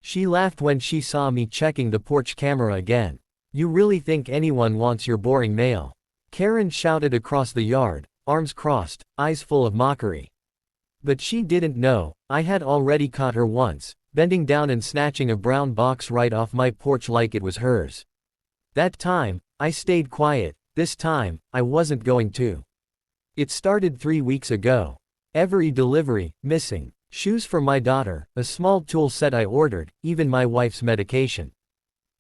She laughed when she saw me checking the porch camera again. You really think anyone wants your boring mail? Karen shouted across the yard, arms crossed, eyes full of mockery. But she didn't know, I had already caught her once, bending down and snatching a brown box right off my porch like it was hers. That time, I stayed quiet. This time, I wasn't going to. It started 3 weeks ago. Every delivery, missing. Shoes for my daughter, a small tool set I ordered, even my wife's medication.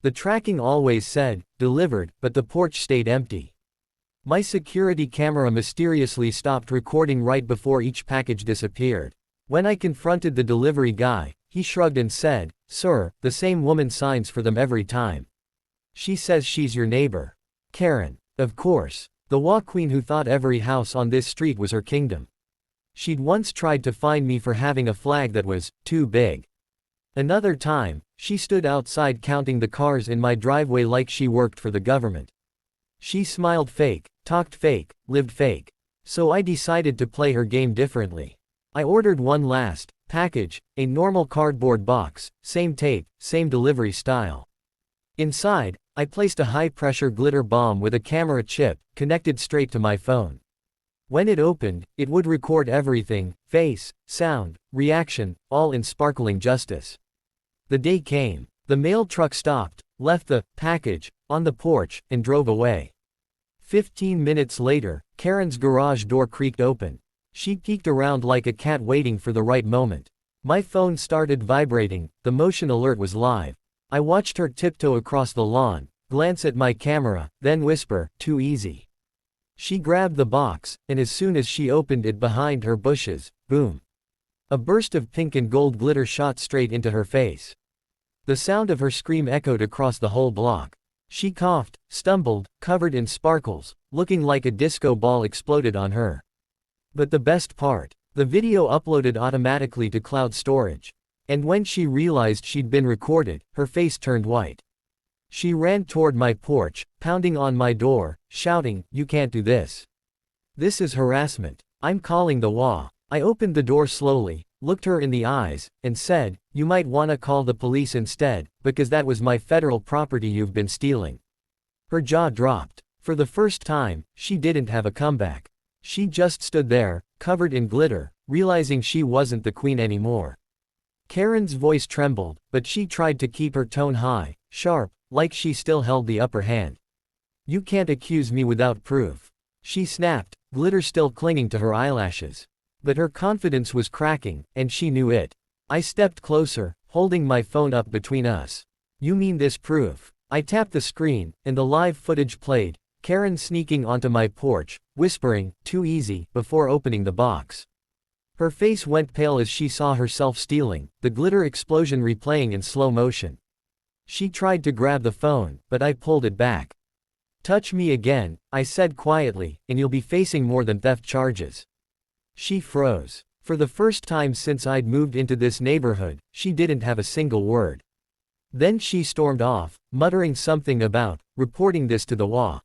The tracking always said, delivered, but the porch stayed empty. My security camera mysteriously stopped recording right before each package disappeared. When I confronted the delivery guy, he shrugged and said, "Sir, the same woman signs for them every time. She says she's your neighbor." Karen. Of course. The HOA queen who thought every house on this street was her kingdom. She'd once tried to fine me for having a flag that was too big. Another time, she stood outside counting the cars in my driveway like she worked for the government. She smiled fake, talked fake, lived fake. So I decided to play her game differently. I ordered one last package, a normal cardboard box, same tape, same delivery style. Inside, I placed a high-pressure glitter bomb with a camera chip, connected straight to my phone. When it opened, it would record everything, face, sound, reaction, all in sparkling justice. The day came. The mail truck stopped, left the package on the porch, and drove away. 15 minutes later, Karen's garage door creaked open. She peeked around like a cat waiting for the right moment. My phone started vibrating, the motion alert was live. I watched her tiptoe across the lawn, glance at my camera, then whisper, "Too easy." She grabbed the box, and as soon as she opened it behind her bushes, boom. A burst of pink and gold glitter shot straight into her face. The sound of her scream echoed across the whole block. She coughed, stumbled, covered in sparkles, looking like a disco ball exploded on her. But the best part, the video uploaded automatically to cloud storage. And when she realized she'd been recorded, her face turned white. She ran toward my porch, pounding on my door, shouting, "You can't do this. This is harassment. I'm calling the HOA." I opened the door slowly, looked her in the eyes, and said, "You might wanna call the police instead, because that was my federal property you've been stealing." Her jaw dropped. For the first time, she didn't have a comeback. She just stood there, covered in glitter, realizing she wasn't the queen anymore. Karen's voice trembled, but she tried to keep her tone high, sharp, like she still held the upper hand. "You can't accuse me without proof," she snapped, glitter still clinging to her eyelashes. But her confidence was cracking, and she knew it. I stepped closer, holding my phone up between us. "You mean this proof?" I tapped the screen, and the live footage played, Karen sneaking onto my porch, whispering, "Too easy," before opening the box. Her face went pale as she saw herself stealing, the glitter explosion replaying in slow motion. She tried to grab the phone, but I pulled it back. "Touch me again," I said quietly, "and you'll be facing more than theft charges." She froze. For the first time since I'd moved into this neighborhood, she didn't have a single word. Then she stormed off, muttering something about reporting this to the HOA.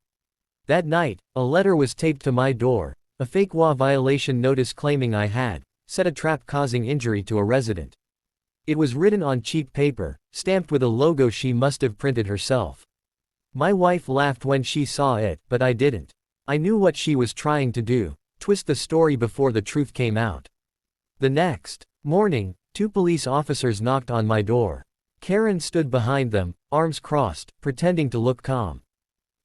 That night, a letter was taped to my door, a fake HOA violation notice claiming I had set a trap causing injury to a resident. It was written on cheap paper, stamped with a logo she must have printed herself. My wife laughed when she saw it, but I didn't. I knew what she was trying to do, twist the story before the truth came out. The next morning, 2 police officers knocked on my door. Karen stood behind them, arms crossed, pretending to look calm.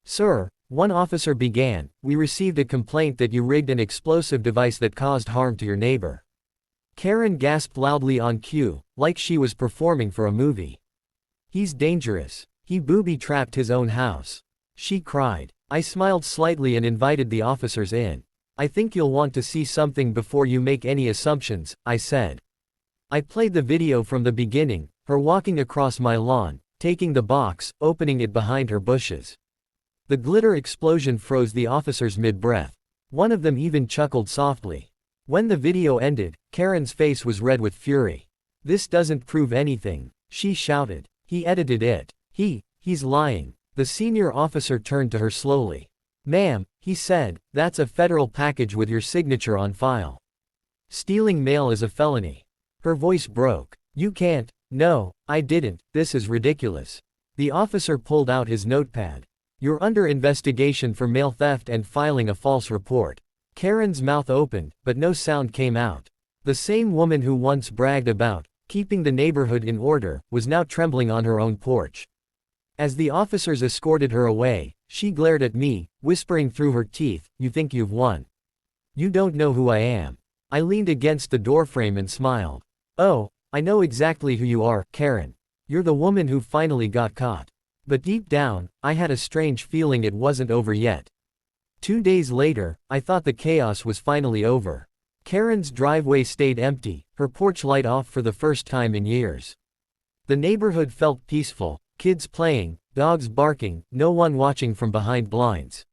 "Sir," one officer began, "we received a complaint that you rigged an explosive device that caused harm to your neighbor." Karen gasped loudly on cue, like she was performing for a movie. "He's dangerous. He booby-trapped his own house," she cried. I smiled slightly and invited the officers in. "I think you'll want to see something before you make any assumptions," I said. I played the video from the beginning, her walking across my lawn, taking the box, opening it behind her bushes. The glitter explosion froze the officers mid-breath. One of them even chuckled softly. When the video ended, Karen's face was red with fury. "This doesn't prove anything," she shouted. "He edited it. He's lying." The senior officer turned to her slowly. "Ma'am," he said, "that's a federal package with your signature on file. Stealing mail is a felony." Her voice broke. "You can't No, I didn't, this is ridiculous. The officer pulled out his notepad. You're under investigation for mail theft and filing a false report. Karen's mouth opened, but no sound came out. The same woman who once bragged about keeping the neighborhood in order was now trembling on her own porch. As the officers escorted her away, she glared at me, whispering through her teeth, "You think you've won? You don't know who I am." I leaned against the doorframe and smiled. "Oh, I know exactly who you are, Karen. You're the woman who finally got caught." But deep down, I had a strange feeling it wasn't over yet. 2 days later, I thought the chaos was finally over. Karen's driveway stayed empty, her porch light off for the first time in years. The neighborhood felt peaceful, kids playing, dogs barking, no one watching from behind blinds.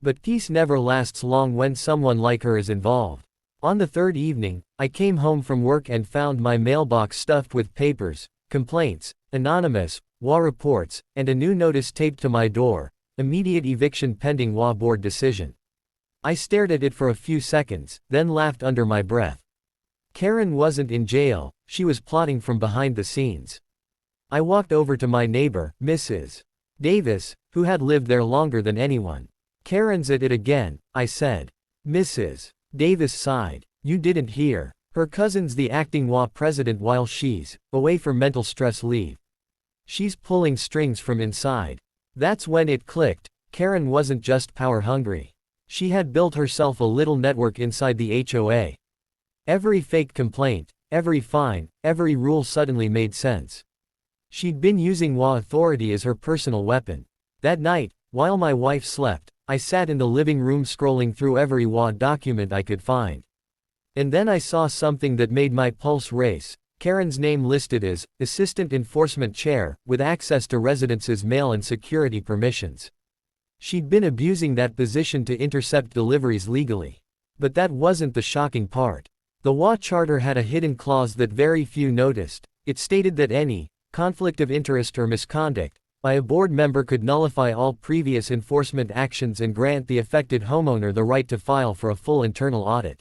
But peace never lasts long when someone like her is involved. On the third evening, I came home from work and found my mailbox stuffed with papers, complaints, anonymous, HOA reports, and a new notice taped to my door: immediate eviction pending HOA board decision. I stared at it for a few seconds, then laughed under my breath. Karen wasn't in jail, she was plotting from behind the scenes. I walked over to my neighbor, Mrs. Davis, who had lived there longer than anyone. "Karen's at it again," I said. Mrs. Davis sighed. "You didn't hear. Her cousin's the acting HOA president while she's away for mental stress leave. She's pulling strings from inside." That's when it clicked. Karen wasn't just power hungry. She had built herself a little network inside the HOA. Every fake complaint, every fine, every rule suddenly made sense. She'd been using HOA authority as her personal weapon. That night, while my wife slept, I sat in the living room scrolling through every HOA document I could find. And then I saw something that made my pulse race. Karen's name listed as Assistant Enforcement Chair, with access to residents' mail and security permissions. She'd been abusing that position to intercept deliveries legally. But that wasn't the shocking part. The HOA charter had a hidden clause that very few noticed. It stated that any conflict of interest or misconduct by a board member could nullify all previous enforcement actions and grant the affected homeowner the right to file for a full internal audit.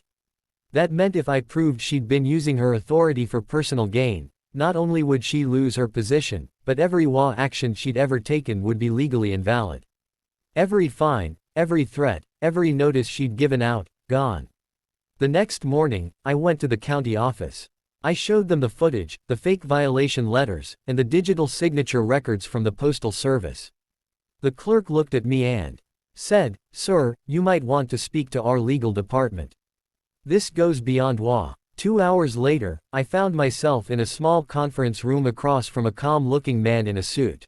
That meant if I proved she'd been using her authority for personal gain, not only would she lose her position, but every HOA action she'd ever taken would be legally invalid. Every fine, every threat, every notice she'd given out, gone. The next morning, I went to the county office. I showed them the footage, the fake violation letters, and the digital signature records from the Postal Service. The clerk looked at me and said, "Sir, you might want to speak to our legal department. This goes beyond HOA." 2 hours later, I found myself in a small conference room across from a calm-looking man in a suit.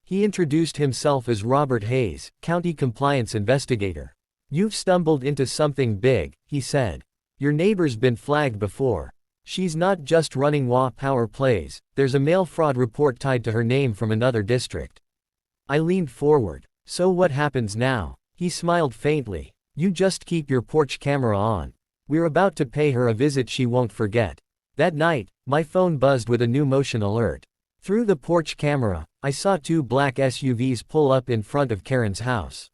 He introduced himself as Robert Hayes, County Compliance Investigator. "You've stumbled into something big," he said. "Your neighbor's been flagged before. She's not just running HOA power plays, there's a mail fraud report tied to her name from another district." I leaned forward. "So what happens now?" He smiled faintly. "You just keep your porch camera on. We're about to pay her a visit she won't forget." That night, my phone buzzed with a new motion alert. Through the porch camera, I saw 2 black SUVs pull up in front of Karen's house.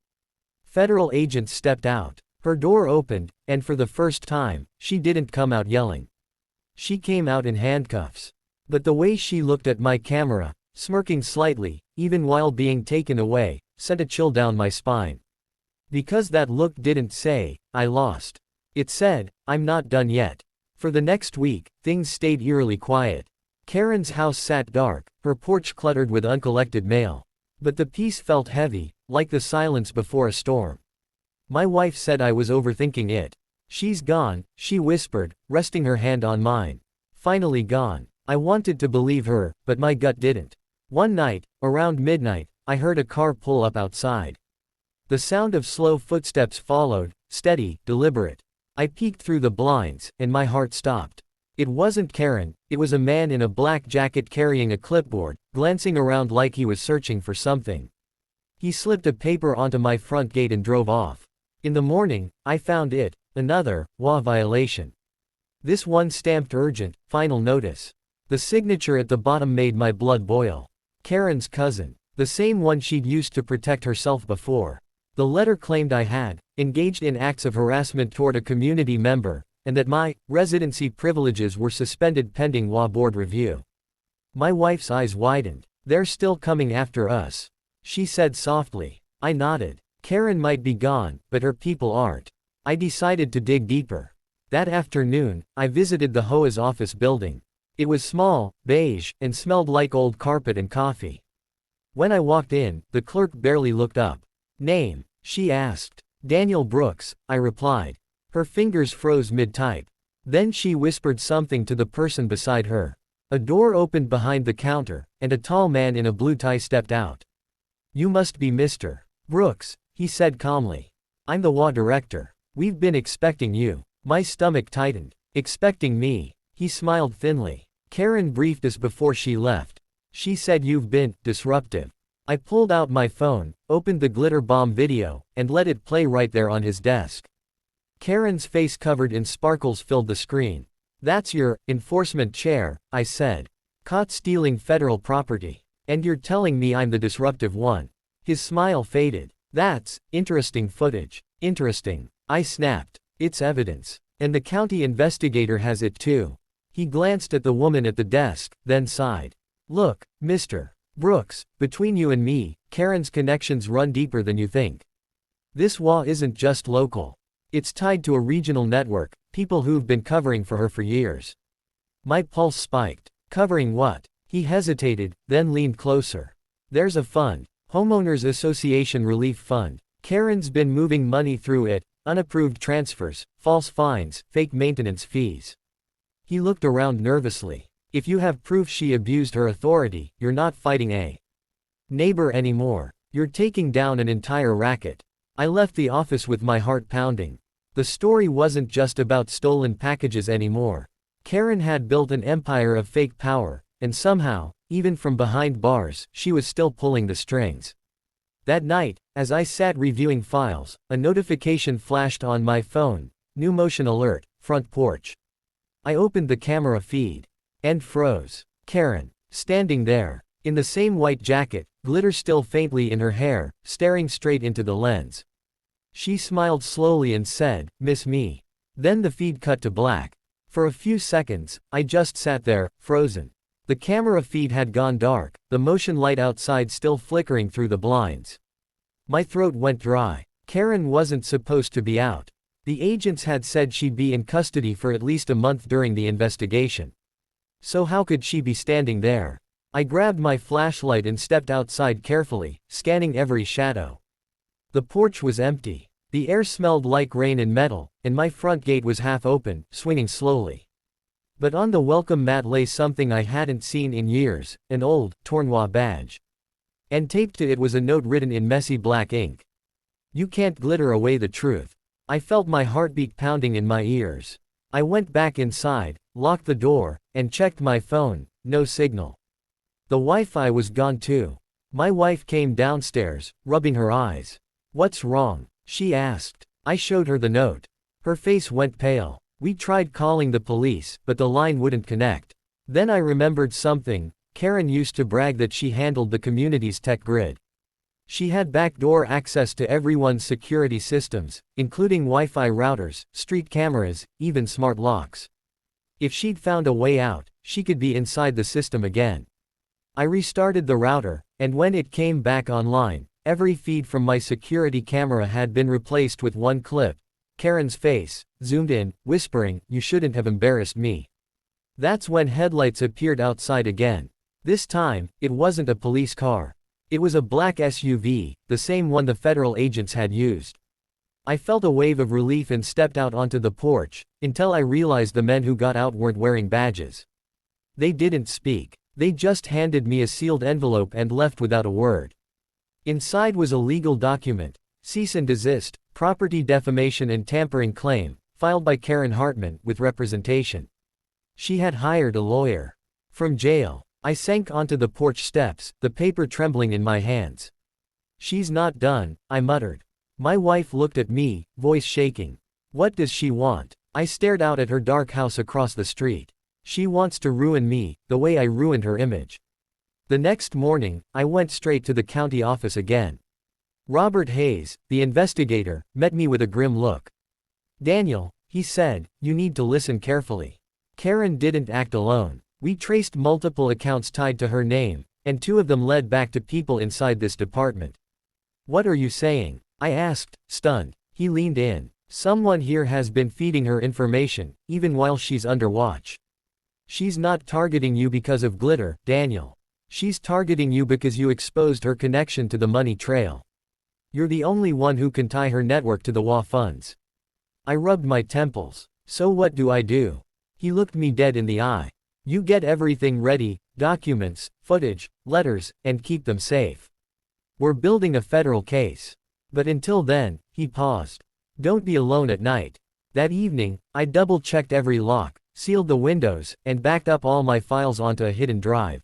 Federal agents stepped out. Her door opened, and for the first time, she didn't come out yelling. She came out in handcuffs. But the way she looked at my camera, smirking slightly, even while being taken away, sent a chill down my spine. Because that look didn't say, "I lost." It said, "I'm not done yet." For the next week, things stayed eerily quiet. Karen's house sat dark, her porch cluttered with uncollected mail. But the peace felt heavy, like the silence before a storm. My wife said I was overthinking it. "She's gone," she whispered, resting her hand on mine. "Finally gone." I wanted to believe her, but my gut didn't. One night, around midnight, I heard a car pull up outside. The sound of slow footsteps followed, steady, deliberate. I peeked through the blinds, and my heart stopped. It wasn't Karen, it was a man in a black jacket carrying a clipboard, glancing around like he was searching for something. He slipped a paper onto my front gate and drove off. In the morning, I found it, another HOA violation. This one stamped urgent, final notice. The signature at the bottom made my blood boil. Karen's cousin. The same one she'd used to protect herself before. The letter claimed I had engaged in acts of harassment toward a community member, and that my residency privileges were suspended pending HOA board review. My wife's eyes widened. They're still coming after us, she said softly. I nodded. Karen might be gone, but her people aren't. I decided to dig deeper. That afternoon, I visited the HOA's office building. It was small, beige, and smelled like old carpet and coffee. When I walked in, the clerk barely looked up. Name? She asked. Daniel Brooks, I replied. Her fingers froze mid-type. Then she whispered something to the person beside her. A door opened behind the counter, and a tall man in a blue tie stepped out. You must be Mr. Brooks, he said calmly. I'm the HOA director. We've been expecting you. My stomach tightened. Expecting me? He smiled thinly. Karen briefed us before she left. She said you've been disruptive. I pulled out my phone, opened the glitter bomb video, and let it play right there on his desk. Karen's face covered in sparkles filled the screen. That's your enforcement chair, I said. Caught stealing federal property. And you're telling me I'm the disruptive one. His smile faded. That's interesting footage. Interesting. I snapped. It's evidence. And the county investigator has it too. He glanced at the woman at the desk, then sighed. Look, Mr. Brooks, between you and me, Karen's connections run deeper than you think. This HOA isn't just local. It's tied to a regional network, people who've been covering for her for years. My pulse spiked. Covering what? He hesitated, then leaned closer. There's a fund. Homeowners Association Relief Fund. Karen's been moving money through it, unapproved transfers, false fines, fake maintenance fees. He looked around nervously. If you have proof she abused her authority, you're not fighting a neighbor anymore. You're taking down an entire racket. I left the office with my heart pounding. The story wasn't just about stolen packages anymore. Karen had built an empire of fake power, and somehow, even from behind bars, she was still pulling the strings. That night, as I sat reviewing files, a notification flashed on my phone. New motion alert, front porch. I opened the camera feed. And froze. Karen, standing there, in the same white jacket, glitter still faintly in her hair, staring straight into the lens. She smiled slowly and said, "Miss me." Then the feed cut to black. For a few seconds, I just sat there, frozen. The camera feed had gone dark, the motion light outside still flickering through the blinds. My throat went dry. Karen wasn't supposed to be out. The agents had said she'd be in custody for at least a month during the investigation. So how could she be standing there? I grabbed my flashlight and stepped outside carefully, scanning every shadow. The porch was empty. The air smelled like rain and metal, and my front gate was half open, swinging slowly. But on the welcome mat lay something I hadn't seen in years, an old, torn HOA badge. And taped to it was a note written in messy black ink. You can't glitter away the truth. I felt my heartbeat pounding in my ears. I went back inside, locked the door, and checked my phone. No signal. The Wi-Fi was gone too. My wife came downstairs, rubbing her eyes. What's wrong? She asked. I showed her the note. Her face went pale. We tried calling the police, but the line wouldn't connect. Then I remembered something. Karen used to brag that she handled the community's tech grid. She had backdoor access to everyone's security systems, including Wi-Fi routers, street cameras, even smart locks. If she'd found a way out, she could be inside the system again. I restarted the router, and when it came back online, every feed from my security camera had been replaced with one clip. Karen's face, zoomed in, whispering, "You shouldn't have embarrassed me." That's when headlights appeared outside again. This time, it wasn't a police car. It was a black SUV, the same one the federal agents had used. I felt a wave of relief and stepped out onto the porch, until I realized the men who got out weren't wearing badges. They didn't speak. They just handed me a sealed envelope and left without a word. Inside was a legal document, cease and desist, property defamation and tampering claim, filed by Karen Hartman, with representation. She had hired a lawyer. From jail, I sank onto the porch steps, the paper trembling in my hands. "She's not done," I muttered. My wife looked at me, voice shaking. "What does she want?" I stared out at her dark house across the street. "She wants to ruin me, the way I ruined her image." The next morning, I went straight to the county office again. Robert Hayes, the investigator, met me with a grim look. "Daniel," he said, "you need to listen carefully. Karen didn't act alone. We traced multiple accounts tied to her name, and 2 of them led back to people inside this department. What are you saying? I asked, stunned. He leaned in. Someone here has been feeding her information, even while she's under watch. She's not targeting you because of glitter, Daniel. She's targeting you because you exposed her connection to the money trail. You're the only one who can tie her network to the HOA funds. I rubbed my temples. So what do I do? He looked me dead in the eye. You get everything ready, documents, footage, letters, and keep them safe. We're building a federal case. But until then, he paused. Don't be alone at night. That evening, I double-checked every lock, sealed the windows, and backed up all my files onto a hidden drive.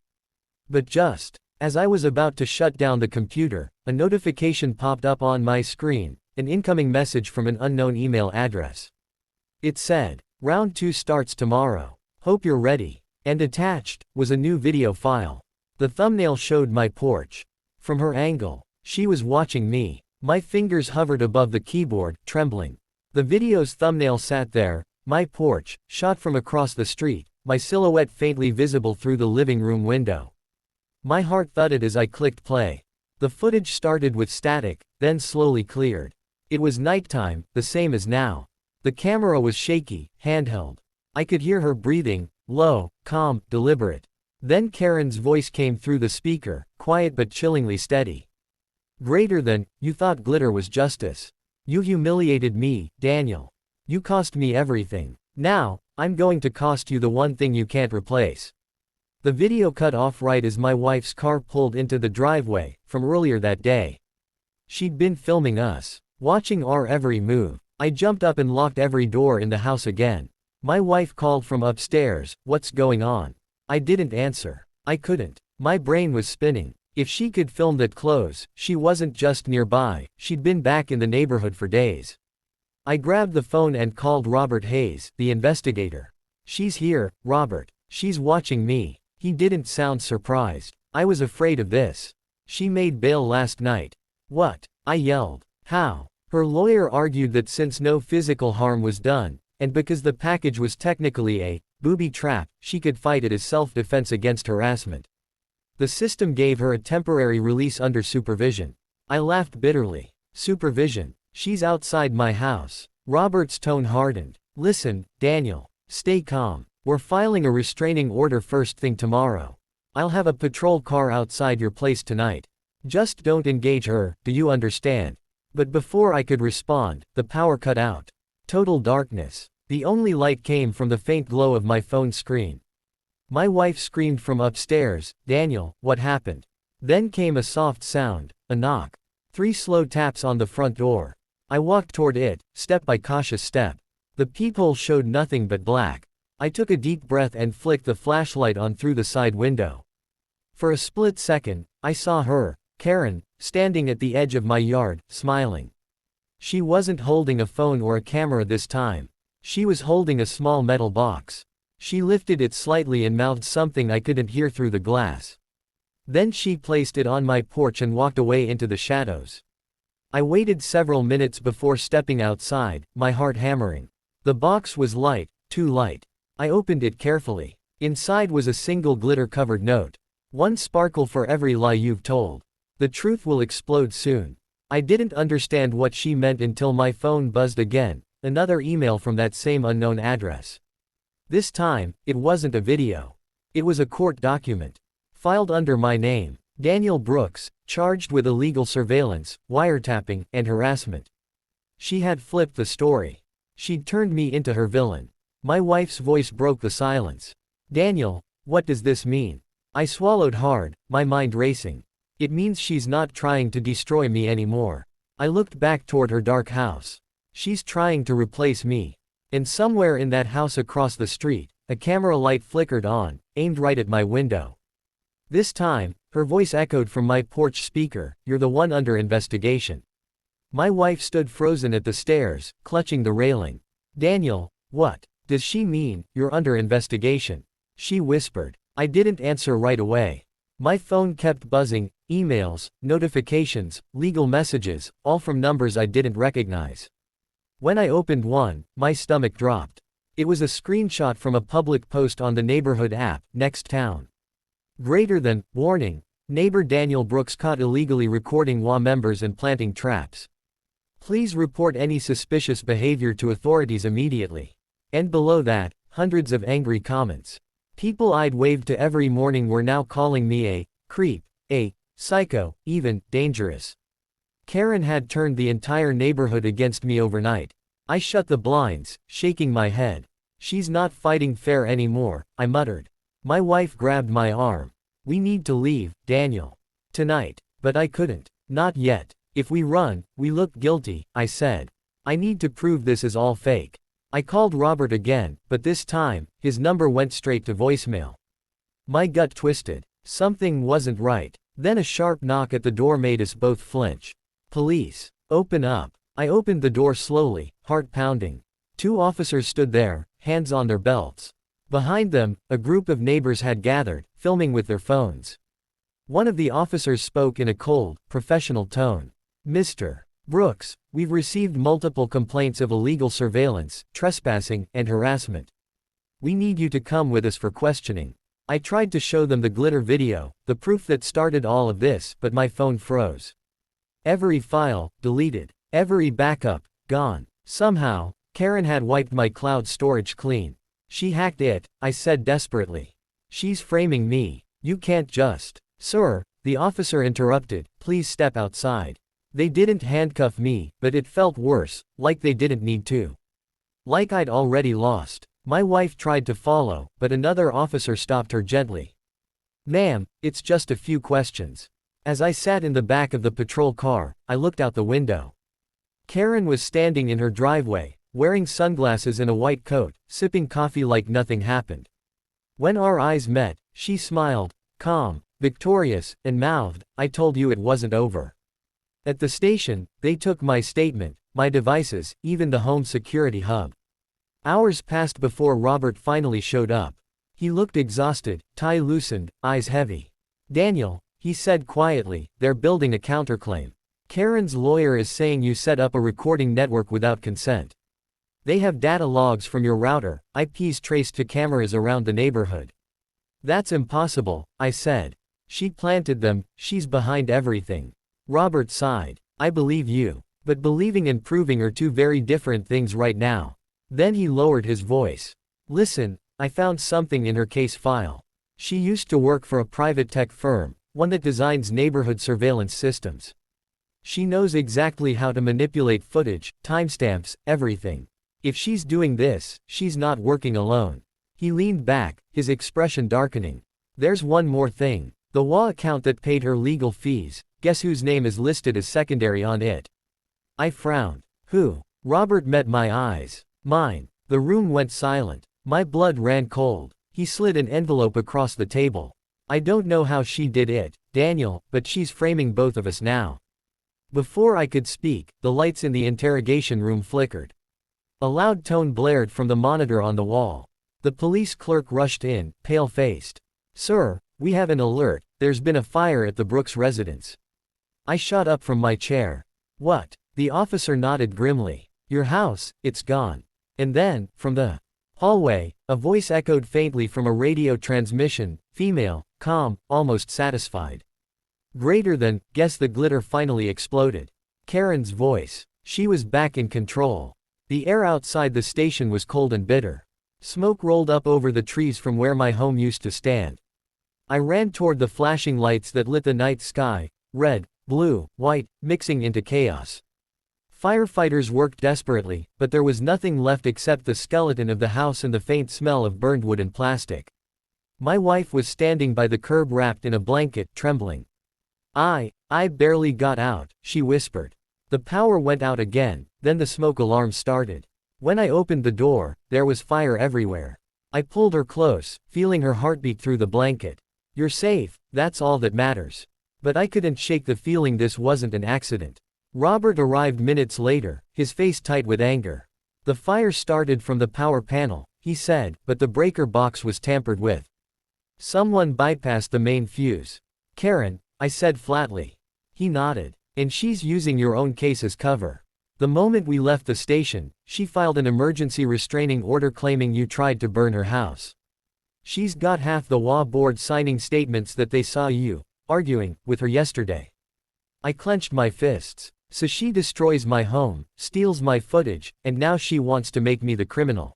But just as I was about to shut down the computer, a notification popped up on my screen, an incoming message from an unknown email address. It said, "Round 2 starts tomorrow. Hope you're ready." And attached was a new video file. The thumbnail showed my porch. From her angle, she was watching me. My fingers hovered above the keyboard, trembling. The video's thumbnail sat there, my porch, shot from across the street, my silhouette faintly visible through the living room window. My heart thudded as I clicked play. The footage started with static, then slowly cleared. It was nighttime, the same as now. The camera was shaky, handheld. I could hear her breathing, low, calm, deliberate. Then Karen's voice came through the speaker, quiet but chillingly steady. "Greater than, you thought glitter was justice. You humiliated me, Daniel. You cost me everything. Now, I'm going to cost you the one thing you can't replace." The video cut off right as my wife's car pulled into the driveway, from earlier that day. She'd been filming us, watching our every move. I jumped up and locked every door in the house again. My wife called from upstairs, "What's going on?" I didn't answer. I couldn't. My brain was spinning. If she could film that close, she wasn't just nearby, she'd been back in the neighborhood for days. I grabbed the phone and called Robert Hayes, the investigator. "She's here, Robert. She's watching me." He didn't sound surprised. "I was afraid of this. She made bail last night." "What?" I yelled. "How?" Her lawyer argued that since no physical harm was done, and because the package was technically a booby trap, she could fight it as self-defense against harassment. The system gave her a temporary release under supervision. I laughed bitterly. "Supervision? She's outside my house." Robert's tone hardened. "Listen, Daniel. Stay calm. We're filing a restraining order first thing tomorrow. I'll have a patrol car outside your place tonight. Just don't engage her, do you understand?" But before I could respond, the power cut out. Total darkness. The only light came from the faint glow of my phone screen. My wife screamed from upstairs, "Daniel, what happened?" Then came a soft sound, a knock. 3 slow taps on the front door. I walked toward it, step by cautious step. The peephole showed nothing but black. I took a deep breath and flicked the flashlight on through the side window. For a split second, I saw her, Karen, standing at the edge of my yard, smiling. She wasn't holding a phone or a camera this time. She was holding a small metal box. She lifted it slightly and mouthed something I couldn't hear through the glass. Then she placed it on my porch and walked away into the shadows. I waited several minutes before stepping outside, my heart hammering. The box was light, too light. I opened it carefully. Inside was a single glitter-covered note. "One sparkle for every lie you've told. The truth will explode soon." I didn't understand what she meant until my phone buzzed again, another email from that same unknown address. This time, it wasn't a video. It was a court document. Filed under my name, Daniel Brooks, charged with illegal surveillance, wiretapping, and harassment. She had flipped the story. She'd turned me into her villain. My wife's voice broke the silence. "Daniel, what does this mean?" I swallowed hard, my mind racing. It means she's not trying to destroy me anymore. I looked back toward her dark house. She's trying to replace me. And somewhere in that house across the street, a camera light flickered on, aimed right at my window. This time, her voice echoed from my porch speaker, "You're the one under investigation." My wife stood frozen at the stairs, clutching the railing. "Daniel, what does she mean, you're under investigation?" she whispered. I didn't answer right away. My phone kept buzzing, emails, notifications, legal messages, all from numbers I didn't recognize. When I opened one, my stomach dropped. It was a screenshot from a public post on the neighborhood app, Next Town. Greater than, warning. Neighbor Daniel Brooks caught illegally recording HOA members and planting traps. Please report any suspicious behavior to authorities immediately. And below that, hundreds of angry comments. People I'd waved to every morning were now calling me a creep, a psycho, even dangerous. Karen had turned the entire neighborhood against me overnight. I shut the blinds, shaking my head. She's not fighting fair anymore, I muttered. My wife grabbed my arm. We need to leave, Daniel. Tonight. But I couldn't. Not yet. If we run, we look guilty, I said. I need to prove this is all fake. I called Robert again, but this time, his number went straight to voicemail. My gut twisted. Something wasn't right. Then a sharp knock at the door made us both flinch. Police. Open up. I opened the door slowly, heart pounding. 2 officers stood there, hands on their belts. Behind them, a group of neighbors had gathered, filming with their phones. One of the officers spoke in a cold, professional tone. Mr. Brooks, we've received multiple complaints of illegal surveillance, trespassing, and harassment. We need you to come with us for questioning. I tried to show them the glitter video, the proof that started all of this, but my phone froze. Every file, deleted. Every backup, gone. Somehow, Karen had wiped my cloud storage clean. She hacked it, I said desperately. She's framing me. You can't just. Sir, the officer interrupted, please step outside. They didn't handcuff me, but it felt worse, like they didn't need to. Like I'd already lost. My wife tried to follow, but another officer stopped her gently. Ma'am, it's just a few questions. As I sat in the back of the patrol car, I looked out the window. Karen was standing in her driveway, wearing sunglasses and a white coat, sipping coffee like nothing happened. When our eyes met, she smiled, calm, victorious, and mouthed, I told you it wasn't over. At the station, they took my statement, my devices, even the home security hub. Hours passed before Robert finally showed up. He looked exhausted, tie loosened, eyes heavy. Daniel, he said quietly, they're building a counterclaim. Karen's lawyer is saying you set up a recording network without consent. They have data logs from your router, IPs traced to cameras around the neighborhood. That's impossible, I said. She planted them, she's behind everything. Robert sighed. I believe you. But believing and proving are 2 very different things right now. Then he lowered his voice. Listen, I found something in her case file. She used to work for a private tech firm, one that designs neighborhood surveillance systems. She knows exactly how to manipulate footage, timestamps, everything. If she's doing this, she's not working alone. He leaned back, his expression darkening. There's one more thing. The HOA account that paid her legal fees, guess whose name is listed as secondary on it? I frowned. Who? Robert met my eyes. Mine. The room went silent. My blood ran cold. He slid an envelope across the table. I don't know how she did it, Daniel, but she's framing both of us now. Before I could speak, the lights in the interrogation room flickered. A loud tone blared from the monitor on the wall. The police clerk rushed in, pale-faced. Sir, we have an alert, there's been a fire at the Brooks residence. I shot up from my chair. What? The officer nodded grimly. Your house, it's gone. And then, from the hallway, a voice echoed faintly from a radio transmission, female, calm, almost satisfied. Greater than, guess the glitter finally exploded. Karen's voice. She was back in control. The air outside the station was cold and bitter. Smoke rolled up over the trees from where my home used to stand. I ran toward the flashing lights that lit the night sky, red, blue, white, mixing into chaos. Firefighters worked desperately, but there was nothing left except the skeleton of the house and the faint smell of burned wood and plastic. My wife was standing by the curb wrapped in a blanket, trembling. I barely got out, she whispered. The power went out again, then the smoke alarm started. When I opened the door, there was fire everywhere. I pulled her close, feeling her heartbeat through the blanket. You're safe, that's all that matters. But I couldn't shake the feeling this wasn't an accident. Robert arrived minutes later, his face tight with anger. The fire started from the power panel, he said, but the breaker box was tampered with. Someone bypassed the main fuse. Karen, I said flatly. He nodded. And she's using your own case as cover. The moment we left the station, she filed an emergency restraining order claiming you tried to burn her house. She's got half the HOA board signing statements that they saw you arguing with her yesterday. I clenched my fists. So she destroys my home, steals my footage, and now she wants to make me the criminal.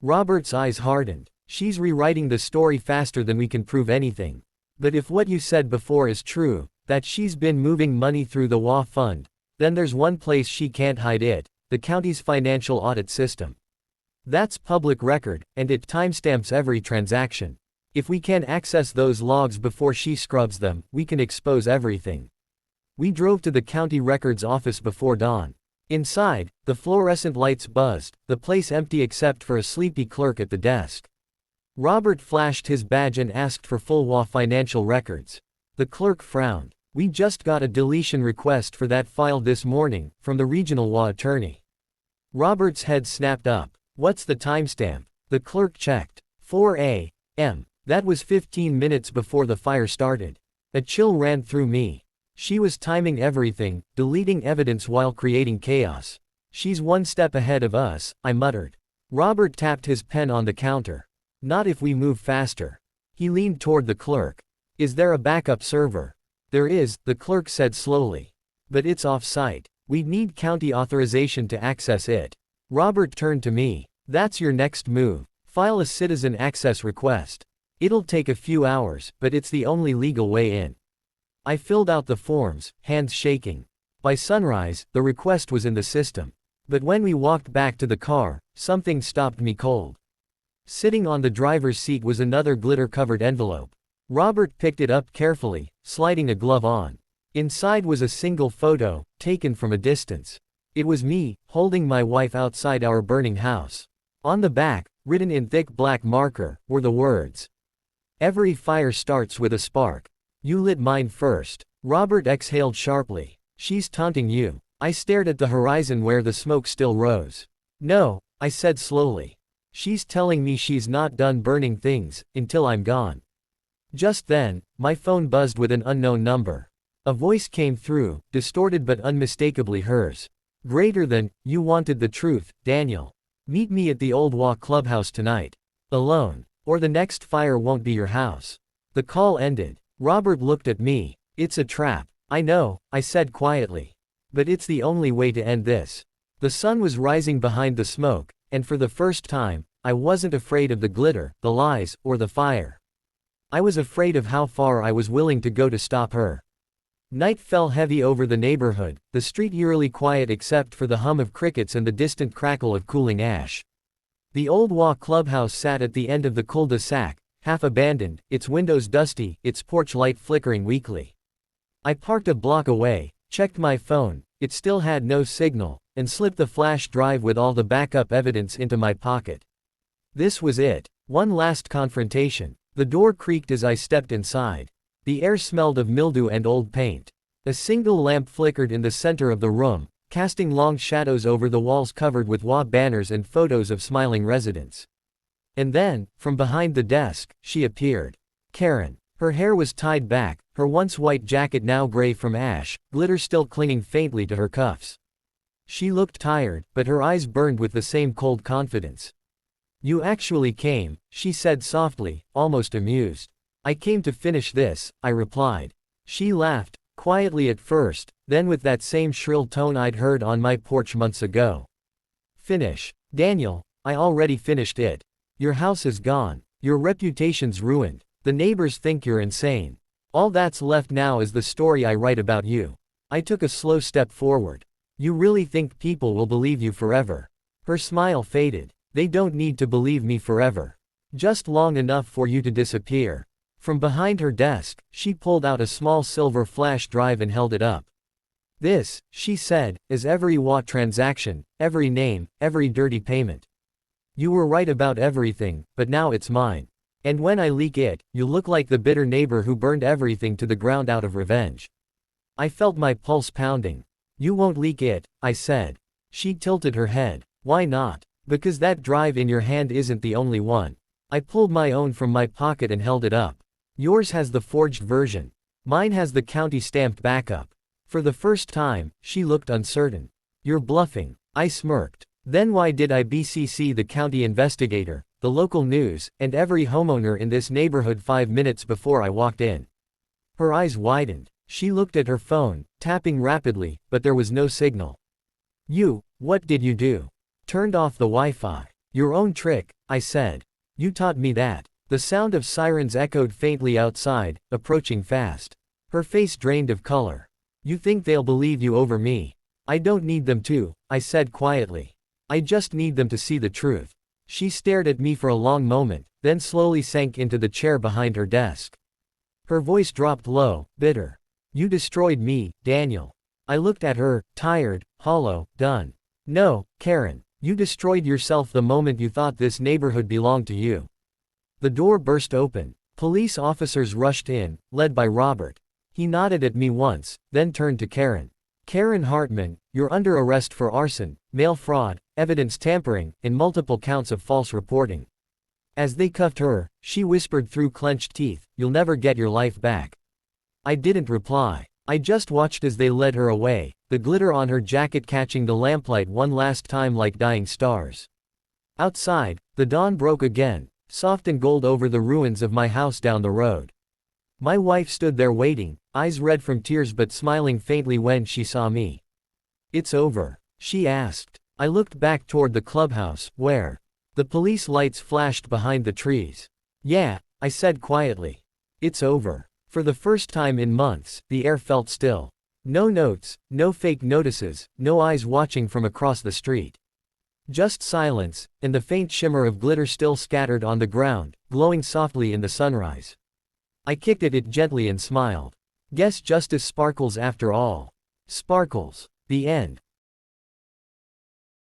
Robert's eyes hardened. She's rewriting the story faster than we can prove anything. But if what you said before is true, that she's been moving money through the HOA fund, then there's one place she can't hide it, the county's financial audit system. That's public record, and it timestamps every transaction. If we can access those logs before she scrubs them, we can expose everything. We drove to the county records office before dawn. Inside, the fluorescent lights buzzed, the place empty except for a sleepy clerk at the desk. Robert flashed his badge and asked for full HOA financial records. The clerk frowned. We just got a deletion request for that file this morning, from the regional HOA attorney. Robert's head snapped up. What's the timestamp? The clerk checked. 4 a.m. That was 15 minutes before the fire started. A chill ran through me. She was timing everything, deleting evidence while creating chaos. She's one step ahead of us, I muttered. Robert tapped his pen on the counter. Not if we move faster. He leaned toward the clerk. Is there a backup server? There is, the clerk said slowly. But it's off-site. We'd need county authorization to access it. Robert turned to me. That's your next move. File a citizen access request. It'll take a few hours, but it's the only legal way in. I filled out the forms, hands shaking. By sunrise, the request was in the system. But when we walked back to the car, something stopped me cold. Sitting on the driver's seat was another glitter-covered envelope. Robert picked it up carefully, sliding a glove on. Inside was a single photo, taken from a distance. It was me, holding my wife outside our burning house. On the back, written in thick black marker, were the words, "Every fire starts with a spark. You lit mine first." Robert exhaled sharply. She's taunting you. I stared at the horizon where the smoke still rose. No, I said slowly. She's telling me she's not done burning things, until I'm gone. Just then, my phone buzzed with an unknown number. A voice came through, distorted but unmistakably hers. Greater than, you wanted the truth, Daniel. Meet me at the old HOA clubhouse tonight. Alone. Or the next fire won't be your house. The call ended. Robert looked at me. It's a trap. I know, I said quietly. But it's the only way to end this. The sun was rising behind the smoke, and for the first time, I wasn't afraid of the glitter, the lies, or the fire. I was afraid of how far I was willing to go to stop her. Night fell heavy over the neighborhood, the street eerily quiet except for the hum of crickets and the distant crackle of cooling ash. The old HOA clubhouse sat at the end of the cul-de-sac, half abandoned, its windows dusty, its porch light flickering weakly. I parked a block away, checked my phone, it still had no signal, and slipped the flash drive with all the backup evidence into my pocket. This was it. One last confrontation. The door creaked as I stepped inside. The air smelled of mildew and old paint. A single lamp flickered in the center of the room, casting long shadows over the walls covered with HOA banners and photos of smiling residents. And then, from behind the desk, she appeared. Karen. Her hair was tied back, her once white jacket now gray from ash, glitter still clinging faintly to her cuffs. She looked tired, but her eyes burned with the same cold confidence. You actually came, she said softly, almost amused. I came to finish this, I replied. She laughed, quietly at first, then with that same shrill tone I'd heard on my porch months ago. Finish. Daniel, I already finished it. Your house is gone. Your reputation's ruined. The neighbors think you're insane. All that's left now is the story I write about you. I took a slow step forward. You really think people will believe you forever? Her smile faded. They don't need to believe me forever. Just long enough for you to disappear. From behind her desk, she pulled out a small silver flash drive and held it up. This, she said, is every HOA transaction, every name, every dirty payment. You were right about everything, but now it's mine. And when I leak it, you look like the bitter neighbor who burned everything to the ground out of revenge. I felt my pulse pounding. You won't leak it, I said. She tilted her head. Why not? Because that drive in your hand isn't the only one. I pulled my own from my pocket and held it up. Yours has the forged version. Mine has the county stamped backup. For the first time, she looked uncertain. You're bluffing. I smirked. Then why did I BCC the county investigator, the local news, and every homeowner in this neighborhood 5 minutes before I walked in? Her eyes widened. She looked at her phone, tapping rapidly, but there was no signal. What did you do? Turned off the Wi-Fi. Your own trick, I said. You taught me that. The sound of sirens echoed faintly outside, approaching fast. Her face drained of color. You think they'll believe you over me? I don't need them to, I said quietly. I just need them to see the truth. She stared at me for a long moment, then slowly sank into the chair behind her desk. Her voice dropped low, bitter. You destroyed me, Daniel. I looked at her, tired, hollow, done. No, Karen, you destroyed yourself the moment you thought this neighborhood belonged to you. The door burst open. Police officers rushed in, led by Robert. He nodded at me once, then turned to Karen. Karen Hartman, you're under arrest for arson, mail fraud, evidence tampering, and multiple counts of false reporting. As they cuffed her, she whispered through clenched teeth, you'll never get your life back. I didn't reply. I just watched as they led her away, the glitter on her jacket catching the lamplight one last time like dying stars. Outside, the dawn broke again, soft and gold over the ruins of my house down the road. My wife stood there waiting, eyes red from tears but smiling faintly when she saw me. It's over, she asked. I looked back toward the clubhouse, where the police lights flashed behind the trees. Yeah, I said quietly. It's over. For the first time in months, the air felt still. No notes, no fake notices, no eyes watching from across the street. Just silence, and the faint shimmer of glitter still scattered on the ground, glowing softly in the sunrise. I kicked at it gently and smiled. Guess justice sparkles after all. Sparkles. The end.